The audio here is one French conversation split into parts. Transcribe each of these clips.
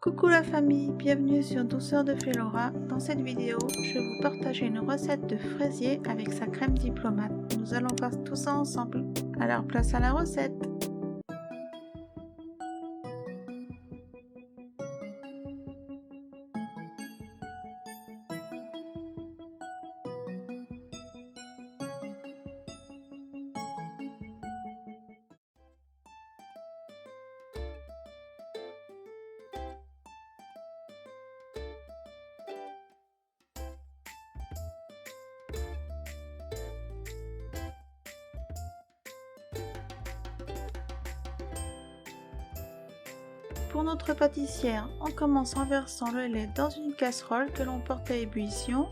Coucou la famille, bienvenue sur Douceur de Félora. Dans cette vidéo, je vais vous partager une recette de fraisier avec sa crème diplomate. Nous allons faire tout ça ensemble. Alors place à la recette. Pour notre pâtissière, on commence en versant le lait dans une casserole que l'on porte à ébullition.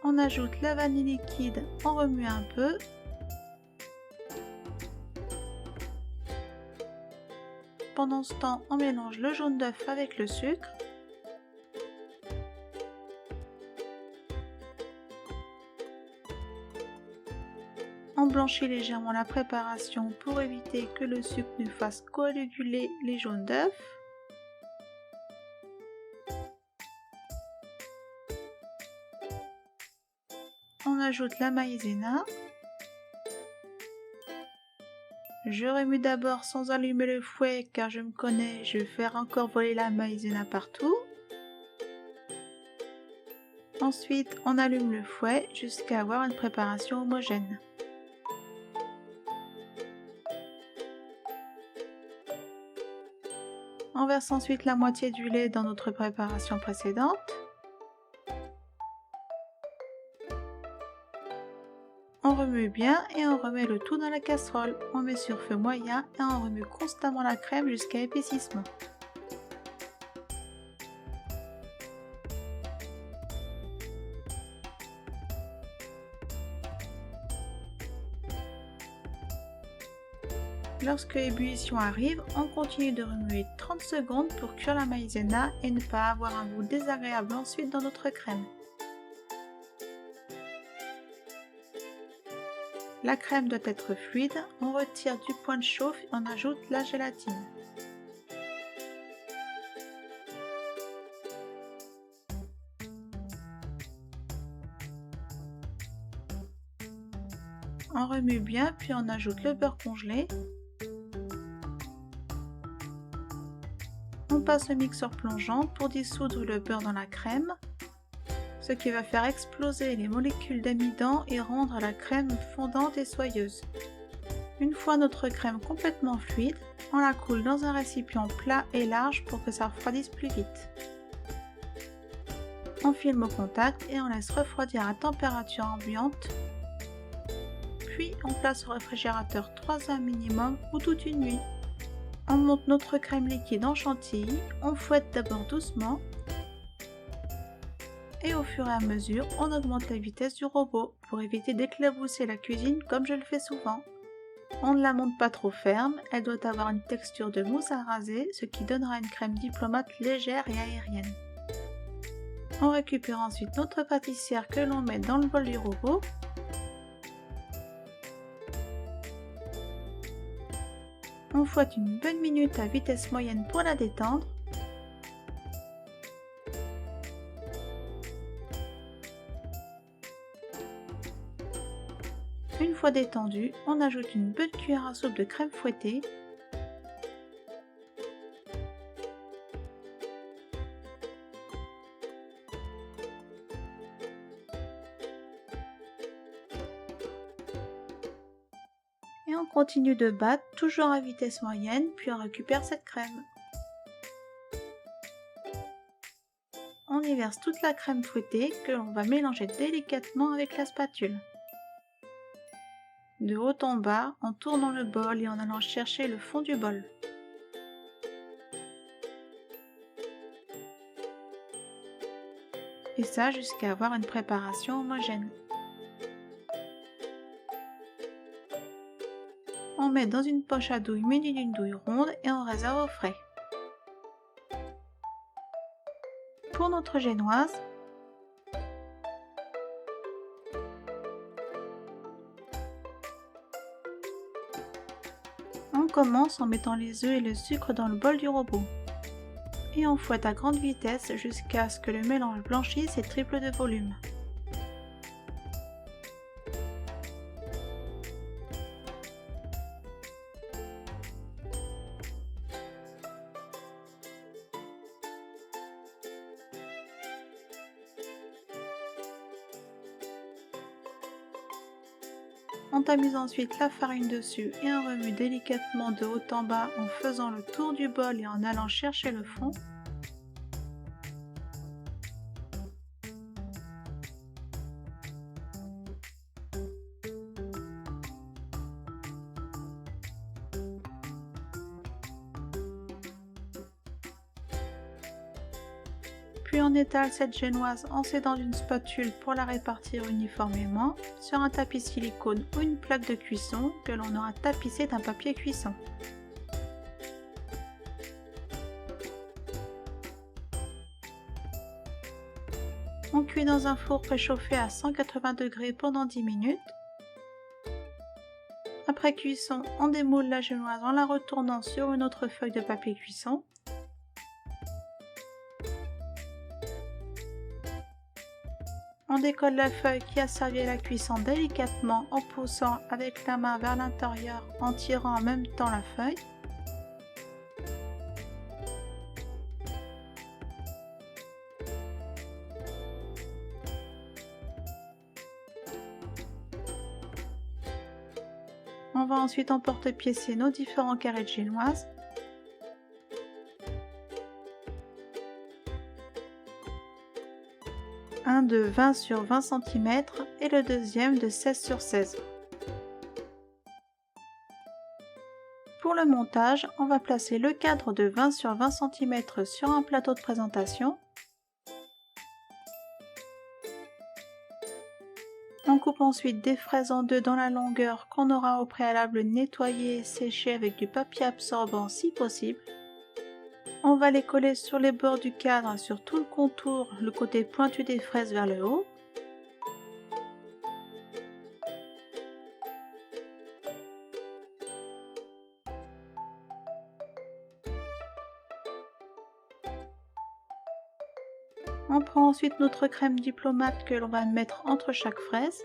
On ajoute la vanille liquide, on remue un peu. Pendant ce temps, on mélange le jaune d'œuf avec le sucre. On blanchit légèrement la préparation pour éviter que le sucre ne fasse coaguler les jaunes d'œufs. On ajoute la maïzena. Je remue d'abord sans allumer le fouet car je me connais, je vais faire encore voler la maïzena partout. Ensuite, on allume le fouet jusqu'à avoir une préparation homogène. On verse ensuite la moitié du lait dans notre préparation précédente. On remue bien et on remet le tout dans la casserole. On met sur feu moyen et on remue constamment la crème jusqu'à épaississement. Lorsque l'ébullition arrive, on continue de remuer 30 secondes pour cuire la maïzena et ne pas avoir un goût désagréable ensuite dans notre crème. La crème doit être fluide, on retire du point de chauffe et on ajoute la gélatine. On remue bien puis on ajoute le beurre congelé. On passe au mixeur plongeant pour dissoudre le beurre dans la crème, ce qui va faire exploser les molécules d'amidon et rendre la crème fondante et soyeuse. Une fois notre crème complètement fluide, on la coule dans un récipient plat et large pour que ça refroidisse plus vite. On filme au contact et on laisse refroidir à température ambiante. Puis on place au réfrigérateur 3 heures minimum ou toute une nuit. On monte notre crème liquide en chantilly, on fouette d'abord doucement et au fur et à mesure on augmente la vitesse du robot pour éviter d'éclabousser la cuisine comme je le fais souvent. On ne la monte pas trop ferme, elle doit avoir une texture de mousse à raser, ce qui donnera une crème diplomate légère et aérienne. On récupère ensuite notre pâtissière que l'on met dans le bol du robot. On fouette une bonne minute à vitesse moyenne pour la détendre. Une fois détendue, on ajoute une bonne cuillère à soupe de crème fouettée. Et on continue de battre, toujours à vitesse moyenne, puis on récupère cette crème. On y verse toute la crème fouettée que l'on va mélanger délicatement avec la spatule. De haut en bas, en tournant le bol et en allant chercher le fond du bol. Et ça jusqu'à avoir une préparation homogène. On met dans une poche à douille munie d'une douille ronde et on réserve au frais. Pour notre génoise, on commence en mettant les œufs et le sucre dans le bol du robot. Et on fouette à grande vitesse jusqu'à ce que le mélange blanchisse et triple de volume. On tamise ensuite la farine dessus et on remue délicatement de haut en bas en faisant le tour du bol et en allant chercher le fond. Puis on étale cette génoise en s'aidant d'une spatule pour la répartir uniformément sur un tapis silicone ou une plaque de cuisson que l'on aura tapissé d'un papier cuisson. On cuit dans un four préchauffé à 180 degrés pendant 10 minutes. Après cuisson, on démoule la génoise en la retournant sur une autre feuille de papier cuisson. On décolle la feuille qui a servi à la cuisson délicatement en poussant avec la main vers l'intérieur en tirant en même temps la feuille. On va ensuite emporte-piécer nos différents carrés de génoise. Un de 20 sur 20 cm et le deuxième de 16 sur 16. Pour le montage, on va placer le cadre de 20 sur 20 cm sur un plateau de présentation. On coupe ensuite des fraises en deux dans la longueur qu'on aura au préalable nettoyé et séché avec du papier absorbant si possible. On va les coller sur les bords du cadre, sur tout le contour, le côté pointu des fraises vers le haut. On prend ensuite notre crème diplomate que l'on va mettre entre chaque fraise.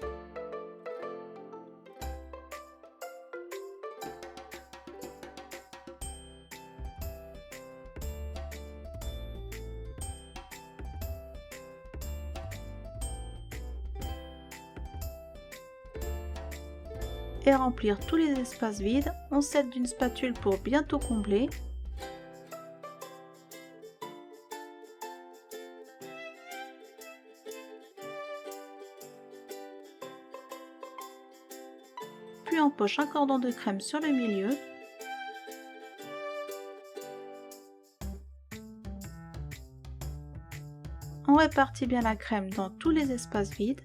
Et remplir tous les espaces vides, on s'aide d'une spatule pour bien tout combler. Puis on poche un cordon de crème sur le milieu. On répartit bien la crème dans tous les espaces vides.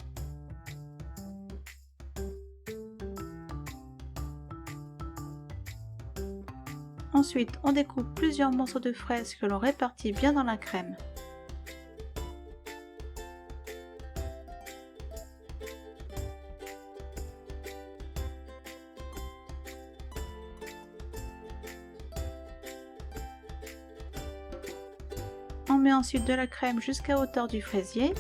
Ensuite, on découpe plusieurs morceaux de fraises que l'on répartit bien dans la crème. On met ensuite de la crème jusqu'à hauteur du fraisier.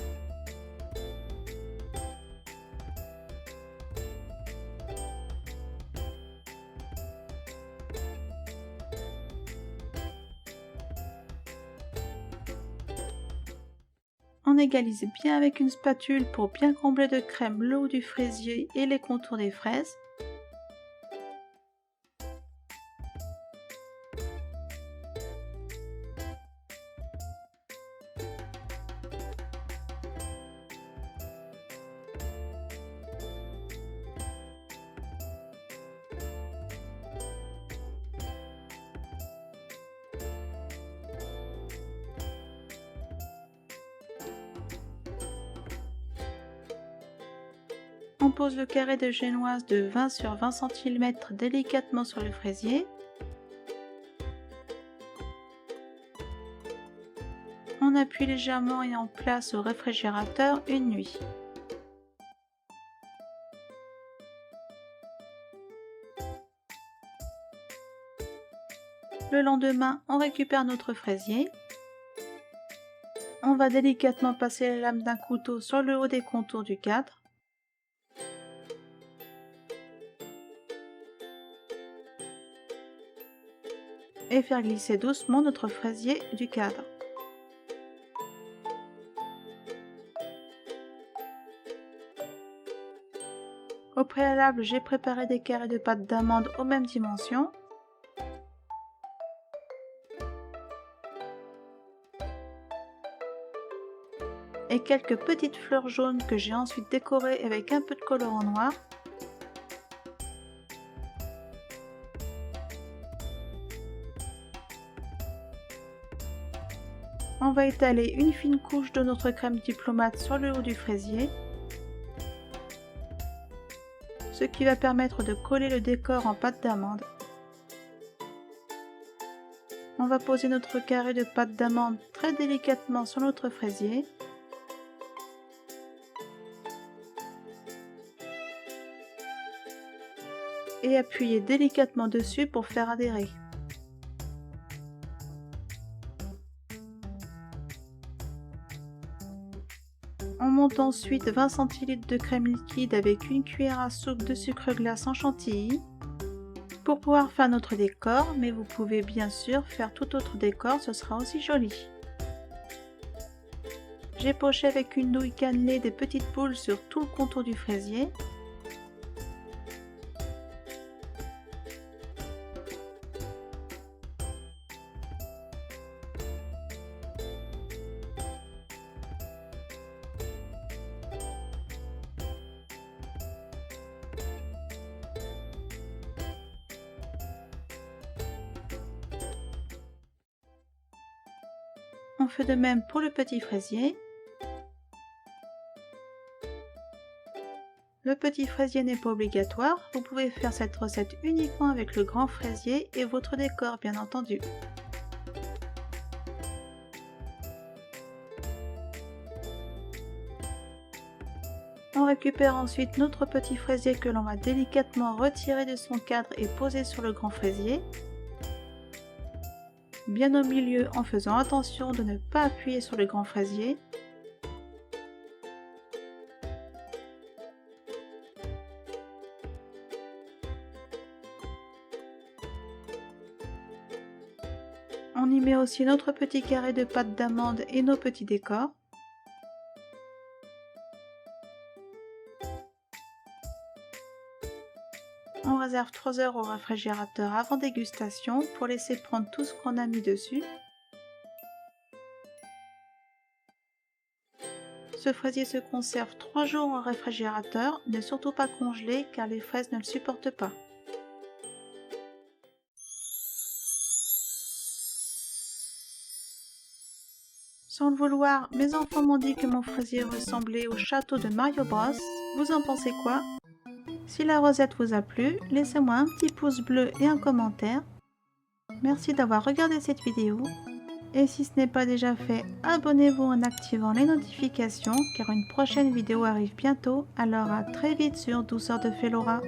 On égalise bien avec une spatule pour bien combler de crème le haut du fraisier et les contours des fraises. On pose le carré de génoise de 20 sur 20 cm délicatement sur le fraisier. On appuie légèrement et on place au réfrigérateur une nuit. Le lendemain, on récupère notre fraisier. On va délicatement passer la lame d'un couteau sur le haut des contours du cadre. Et faire glisser doucement notre fraisier du cadre. Au préalable, j'ai préparé des carrés de pâte d'amande aux mêmes dimensions. Et quelques petites fleurs jaunes que j'ai ensuite décorées avec un peu de colorant noir. On va étaler une fine couche de notre crème diplomate sur le haut du fraisier, ce qui va permettre de coller le décor en pâte d'amande. On va poser notre carré de pâte d'amande très délicatement sur notre fraisier. Et appuyer délicatement dessus pour faire adhérer. On monte ensuite 20 centilitres de crème liquide avec une cuillère à soupe de sucre glace en chantilly pour pouvoir faire notre décor, mais vous pouvez bien sûr faire tout autre décor, ce sera aussi joli. J'ai poché avec une nouille cannelée des petites boules sur tout le contour du fraisier. On fait de même pour le petit fraisier. Le petit fraisier n'est pas obligatoire, vous pouvez faire cette recette uniquement avec le grand fraisier et votre décor bien entendu. On récupère ensuite notre petit fraisier que l'on va délicatement retirer de son cadre et poser sur le grand fraisier. Bien au milieu en faisant attention de ne pas appuyer sur le grand fraisier. On y met aussi notre petit carré de pâte d'amande et nos petits décors. On réserve 3 heures au réfrigérateur avant dégustation pour laisser prendre tout ce qu'on a mis dessus. Ce fraisier se conserve 3 jours au réfrigérateur, ne surtout pas congelé car les fraises ne le supportent pas. Sans le vouloir, mes enfants m'ont dit que mon fraisier ressemblait au château de Mario Bros. Vous en pensez quoi? Si la recette vous a plu, laissez-moi un petit pouce bleu et un commentaire. Merci d'avoir regardé cette vidéo. Et si ce n'est pas déjà fait, abonnez-vous en activant les notifications car une prochaine vidéo arrive bientôt. Alors à très vite sur Douceur de Félora.